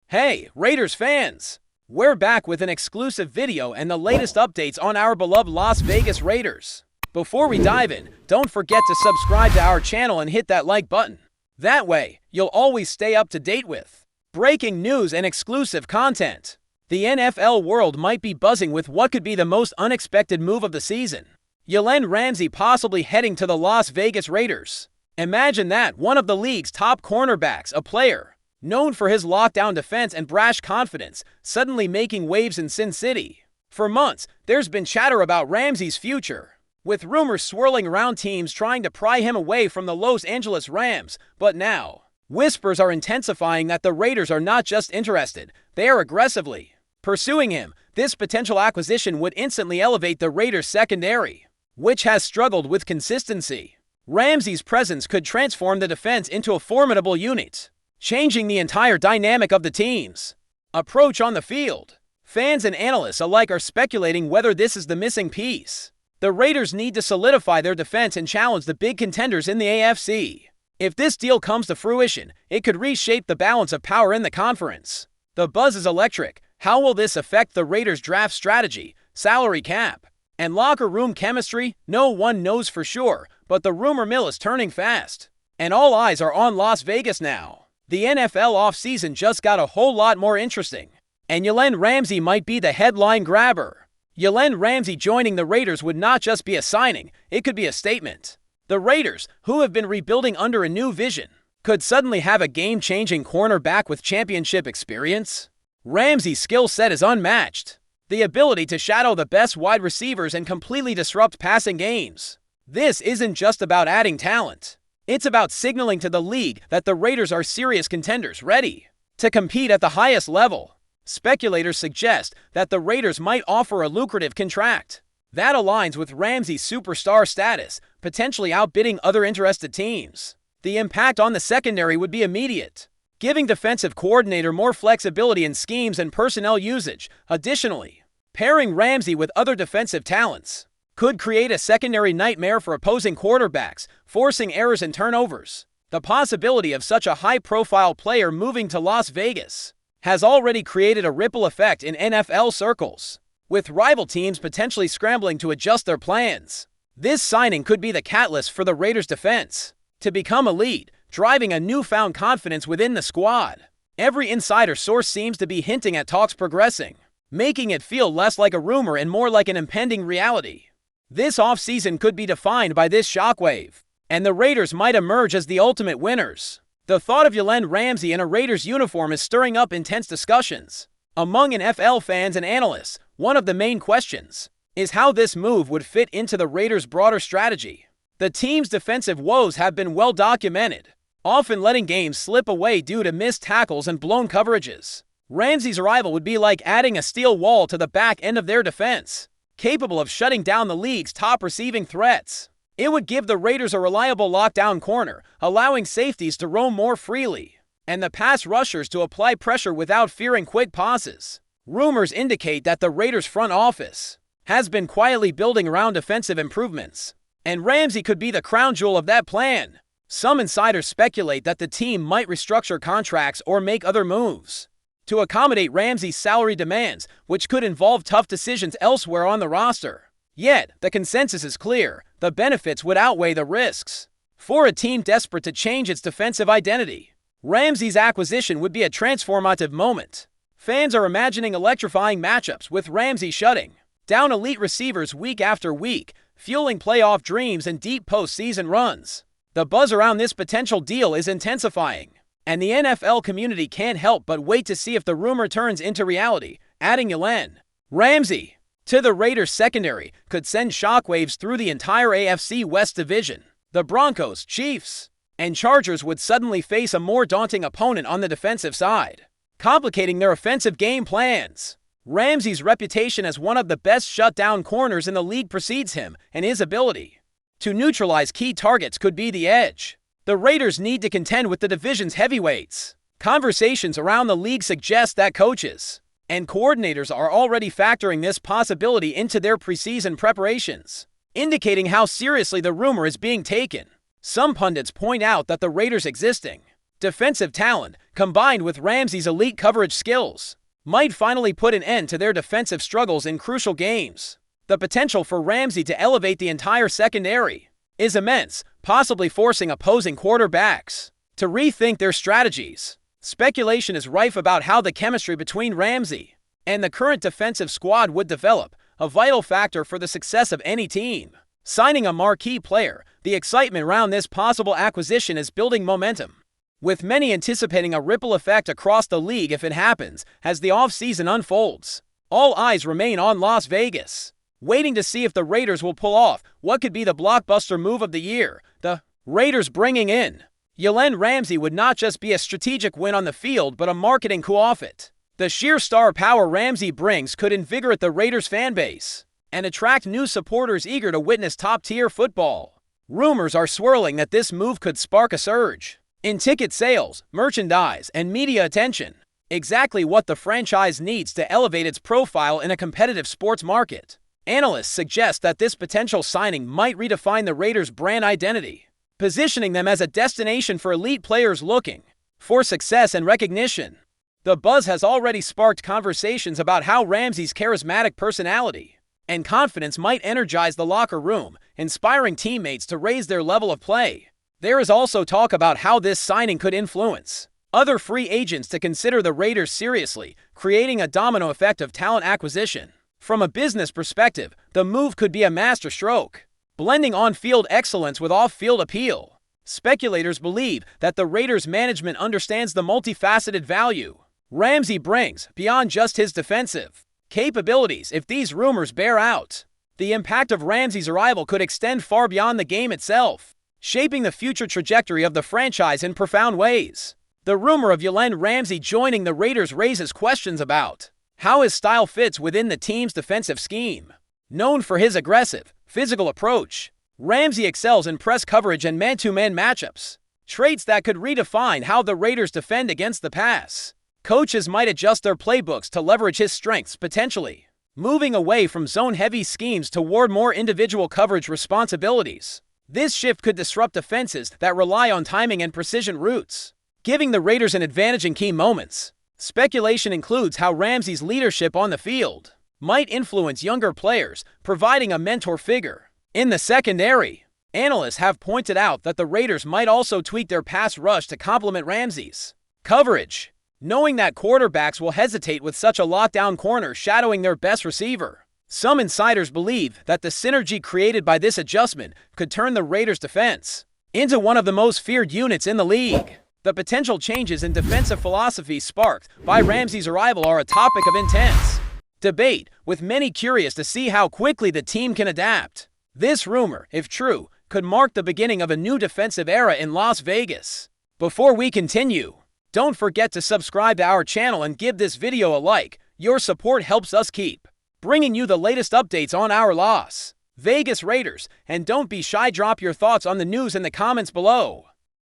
Hey, Raiders fans! We're back with an exclusive video and the latest updates on our beloved Las Vegas Raiders. Before we dive in, don't forget to subscribe to our channel and hit that like button. That way, you'll always stay up to date with breaking news and exclusive content. The NFL world might be buzzing with what could be the most unexpected move of the season. Jalen Ramsey possibly heading to the Las Vegas Raiders. Imagine that, one of the league's top cornerbacks, a player known for his lockdown defense and brash confidence, suddenly making waves in Sin City. For months, there's been chatter about Ramsey's future, with rumors swirling around teams trying to pry him away from the Los Angeles Rams. But now, whispers are intensifying that the Raiders are not just interested, they are aggressively pursuing him. This potential acquisition would instantly elevate the Raiders' secondary, which has struggled with consistency. Ramsey's presence could transform the defense into a formidable unit, changing the entire dynamic of the team's approach on the field. Fans and analysts alike are speculating whether this is the missing piece. The Raiders need to solidify their defense and challenge the big contenders in the AFC. If this deal comes to fruition, it could reshape the balance of power in the conference. The buzz is electric. How will this affect the Raiders' draft strategy, salary cap, and locker room chemistry? No one knows for sure, but the rumor mill is turning fast, and all eyes are on Las Vegas now. The NFL offseason just got a whole lot more interesting, and Jalen Ramsey might be the headline grabber. Jalen Ramsey joining the Raiders would not just be a signing, it could be a statement. The Raiders, who have been rebuilding under a new vision, could suddenly have a game-changing cornerback with championship experience. Ramsey's skill set is unmatched. The ability to shadow the best wide receivers and completely disrupt passing games. This isn't just about adding talent. It's about signaling to the league that the Raiders are serious contenders ready to compete at the highest level. Speculators suggest that the Raiders might offer a lucrative contract that aligns with Ramsey's superstar status, potentially outbidding other interested teams. The impact on the secondary would be immediate, giving defensive coordinator more flexibility in schemes and personnel usage. Additionally, pairing Ramsey with other defensive talents could create a secondary nightmare for opposing quarterbacks, forcing errors and turnovers. The possibility of such a high-profile player moving to Las Vegas has already created a ripple effect in NFL circles, with rival teams potentially scrambling to adjust their plans. This signing could be the catalyst for the Raiders' defense to become elite, driving a newfound confidence within the squad. Every insider source seems to be hinting at talks progressing, making it feel less like a rumor and more like an impending reality. This offseason could be defined by this shockwave, and the Raiders might emerge as the ultimate winners. The thought of Jalen Ramsey in a Raiders uniform is stirring up intense discussions among NFL fans and analysts. One of the main questions is how this move would fit into the Raiders' broader strategy. The team's defensive woes have been well documented, often letting games slip away due to missed tackles and blown coverages. Ramsey's arrival would be like adding a steel wall to the back end of their defense, capable of shutting down the league's top receiving threats. It would give the Raiders a reliable lockdown corner, allowing safeties to roam more freely, and the pass rushers to apply pressure without fearing quick passes. Rumors indicate that the Raiders' front office has been quietly building around defensive improvements, and Ramsey could be the crown jewel of that plan. Some insiders speculate that the team might restructure contracts or make other moves to accommodate Ramsey's salary demands, which could involve tough decisions elsewhere on the roster. Yet, the consensus is clear: the benefits would outweigh the risks. For a team desperate to change its defensive identity, Ramsey's acquisition would be a transformative moment. Fans are imagining electrifying matchups with Ramsey shutting down elite receivers week after week, fueling playoff dreams and deep postseason runs. The buzz around this potential deal is intensifying, and the NFL community can't help but wait to see if the rumor turns into reality. Adding Jalen Ramsey to the Raiders' secondary could send shockwaves through the entire AFC West division. The Broncos, Chiefs, and Chargers would suddenly face a more daunting opponent on the defensive side, complicating their offensive game plans. Ramsey's reputation as one of the best shutdown corners in the league precedes him, and his ability to neutralize key targets could be the edge. The Raiders need to contend with the division's heavyweights. Conversations around the league suggest that coaches and coordinators are already factoring this possibility into their preseason preparations, indicating how seriously the rumor is being taken. Some pundits point out that the Raiders' existing defensive talent combined with Ramsey's elite coverage skills, might finally put an end to their defensive struggles in crucial games. The potential for Ramsey to elevate the entire secondary is immense, possibly forcing opposing quarterbacks to rethink their strategies. Speculation is rife about how the chemistry between Ramsey and the current defensive squad would develop, a vital factor for the success of any team. Signing a marquee player, the excitement around this possible acquisition is building momentum, with many anticipating a ripple effect across the league if it happens as the offseason unfolds. All eyes remain on Las Vegas, waiting to see if the Raiders will pull off what could be the blockbuster move of the year. The Raiders bringing in Jalen Ramsey would not just be a strategic win on the field but a marketing coup off it. The sheer star power Ramsey brings could invigorate the Raiders fan base and attract new supporters eager to witness top-tier football. Rumors are swirling that this move could spark a surge in ticket sales, merchandise, and media attention, exactly what the franchise needs to elevate its profile in a competitive sports market. Analysts suggest that this potential signing might redefine the Raiders' brand identity, positioning them as a destination for elite players looking for success and recognition. The buzz has already sparked conversations about how Ramsey's charismatic personality and confidence might energize the locker room, inspiring teammates to raise their level of play. There is also talk about how this signing could influence other free agents to consider the Raiders seriously, creating a domino effect of talent acquisition. From a business perspective, the move could be a masterstroke, blending on-field excellence with off-field appeal. Speculators believe that the Raiders' management understands the multifaceted value Ramsey brings beyond just his defensive capabilities. If these rumors bear out, the impact of Ramsey's arrival could extend far beyond the game itself, shaping the future trajectory of the franchise in profound ways. The rumor of Jalen Ramsey joining the Raiders raises questions about how his style fits within the team's defensive scheme. Known for his aggressive, physical approach, Ramsey excels in press coverage and man-to-man matchups, traits that could redefine how the Raiders defend against the pass. Coaches might adjust their playbooks to leverage his strengths, potentially moving away from zone-heavy schemes toward more individual coverage responsibilities. This shift could disrupt defenses that rely on timing and precision routes, giving the Raiders an advantage in key moments. Speculation includes how Ramsey's leadership on the field might influence younger players, providing a mentor figure in the secondary. Analysts have pointed out that the Raiders might also tweak their pass rush to complement Ramsey's coverage, knowing that quarterbacks will hesitate with such a lockdown corner shadowing their best receiver. Some insiders believe that the synergy created by this adjustment could turn the Raiders' defense into one of the most feared units in the league. The potential changes in defensive philosophy sparked by Ramsey's arrival are a topic of intense debate, with many curious to see how quickly the team can adapt. This rumor, if true, could mark the beginning of a new defensive era in Las Vegas. Before we continue, don't forget to subscribe to our channel and give this video a like. Your support helps us keep bringing you the latest updates on our Las Vegas Raiders, and don't be shy, drop your thoughts on the news in the comments below.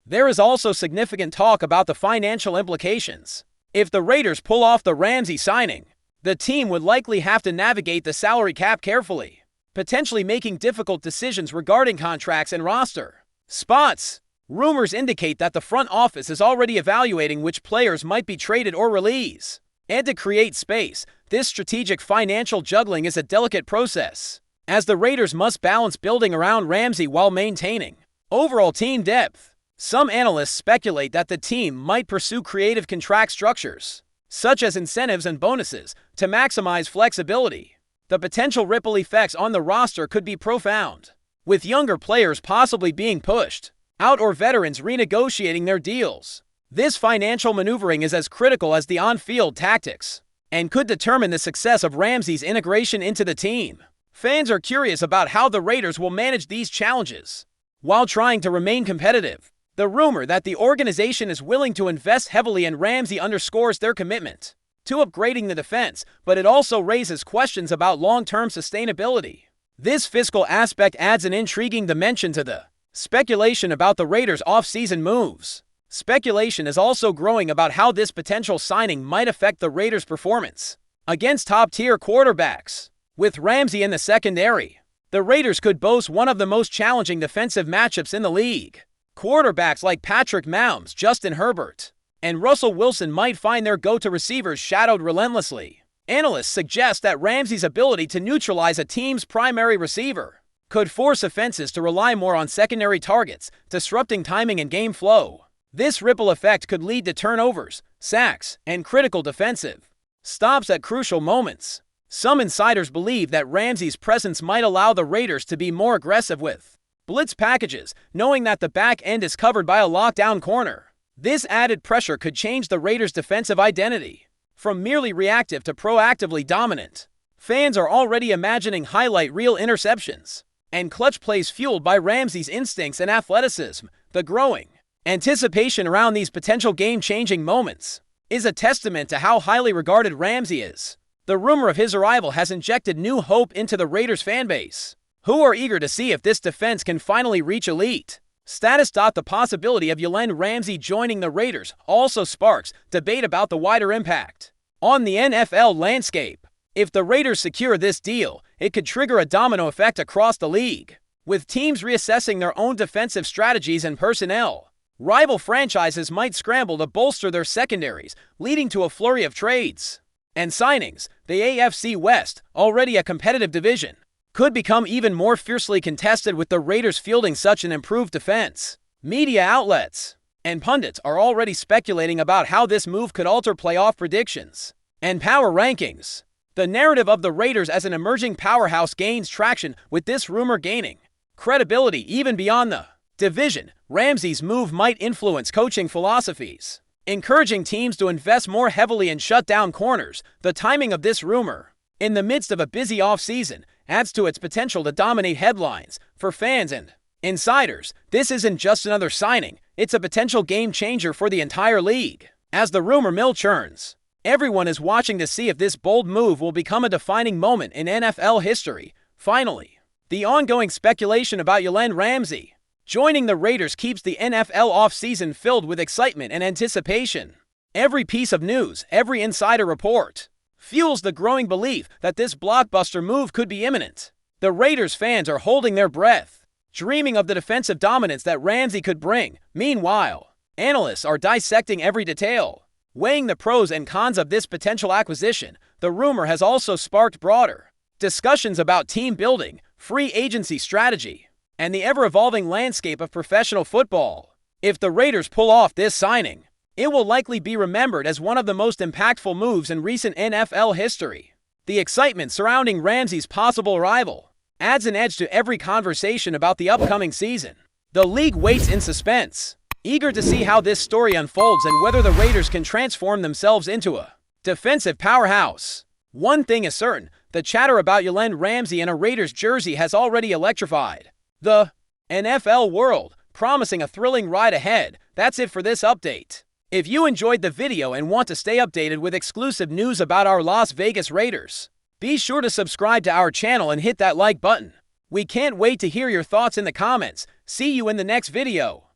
There is also significant talk about the financial implications. If the Raiders pull off the Ramsey signing, the team would likely have to navigate the salary cap carefully, potentially making difficult decisions regarding contracts and roster spots. Rumors indicate that the front office is already evaluating which players might be traded or released. And to create space, this strategic financial juggling is a delicate process, as the Raiders must balance building around Ramsey while maintaining overall team depth. Some analysts speculate that the team might pursue creative contract structures, such as incentives and bonuses, to maximize flexibility. The potential ripple effects on the roster could be profound, with younger players possibly being pushed out or veterans renegotiating their deals. This financial maneuvering is as critical as the on-field tactics and could determine the success of Ramsey's integration into the team. Fans are curious about how the Raiders will manage these challenges while trying to remain competitive. The rumor that the organization is willing to invest heavily in Ramsey underscores their commitment to upgrading the defense, but it also raises questions about long-term sustainability. This fiscal aspect adds an intriguing dimension to the speculation about the Raiders' off-season moves. Speculation is also growing about how this potential signing might affect the Raiders' performance against top-tier quarterbacks. With Ramsey in the secondary, the Raiders could boast one of the most challenging defensive matchups in the league. Quarterbacks like Patrick Mahomes, Justin Herbert, and Russell Wilson might find their go-to receivers shadowed relentlessly. Analysts suggest that Ramsey's ability to neutralize a team's primary receiver could force offenses to rely more on secondary targets, disrupting timing and game flow. This ripple effect could lead to turnovers, sacks, and critical defensive stops at crucial moments. Some insiders believe that Ramsey's presence might allow the Raiders to be more aggressive with blitz packages, knowing that the back end is covered by a lockdown corner. This added pressure could change the Raiders' defensive identity from merely reactive to proactively dominant. Fans are already imagining highlight reel interceptions and clutch plays fueled by Ramsey's instincts and athleticism. The growing anticipation around these potential game-changing moments is a testament to how highly regarded Ramsey is. The rumor of his arrival has injected new hope into the Raiders fanbase, who are eager to see if this defense can finally reach elite status. The possibility of Jalen Ramsey joining the Raiders also sparks debate about the wider impact on the NFL landscape. If the Raiders secure this deal, it could trigger a domino effect across the league, with teams reassessing their own defensive strategies and personnel. Rival franchises might scramble to bolster their secondaries, leading to a flurry of trades and signings. The AFC West, already a competitive division, could become even more fiercely contested with the Raiders fielding such an improved defense. Media outlets and pundits are already speculating about how this move could alter playoff predictions and power rankings. The narrative of the Raiders as an emerging powerhouse gains traction, with this rumor gaining credibility even beyond the division. Ramsey's move might influence coaching philosophies, encouraging teams to invest more heavily in shutdown corners. The timing of this rumor, in the midst of a busy offseason, adds to its potential to dominate headlines. For fans and insiders, this isn't just another signing, it's a potential game changer for the entire league. As the rumor mill churns, everyone is watching to see if this bold move will become a defining moment in NFL history. Finally, the ongoing speculation about Jalen Ramsey joining the Raiders keeps the NFL offseason filled with excitement and anticipation. Every piece of news, every insider report, fuels the growing belief that this blockbuster move could be imminent. The Raiders fans are holding their breath, dreaming of the defensive dominance that Ramsey could bring. Meanwhile, analysts are dissecting every detail, weighing the pros and cons of this potential acquisition. The rumor has also sparked broader discussions about team building, free agency strategy, and the ever-evolving landscape of professional football. If the Raiders pull off this signing, it will likely be remembered as one of the most impactful moves in recent NFL history. The excitement surrounding Ramsey's possible arrival adds an edge to every conversation about the upcoming season. The league waits in suspense, eager to see how this story unfolds and whether the Raiders can transform themselves into a defensive powerhouse. One thing is certain, the chatter about Jalen Ramsey in a Raiders jersey has already electrified the NFL world, promising a thrilling ride ahead. That's it for this update. If you enjoyed the video and want to stay updated with exclusive news about our Las Vegas Raiders, be sure to subscribe to our channel and hit that like button. We can't wait to hear your thoughts in the comments. See you in the next video.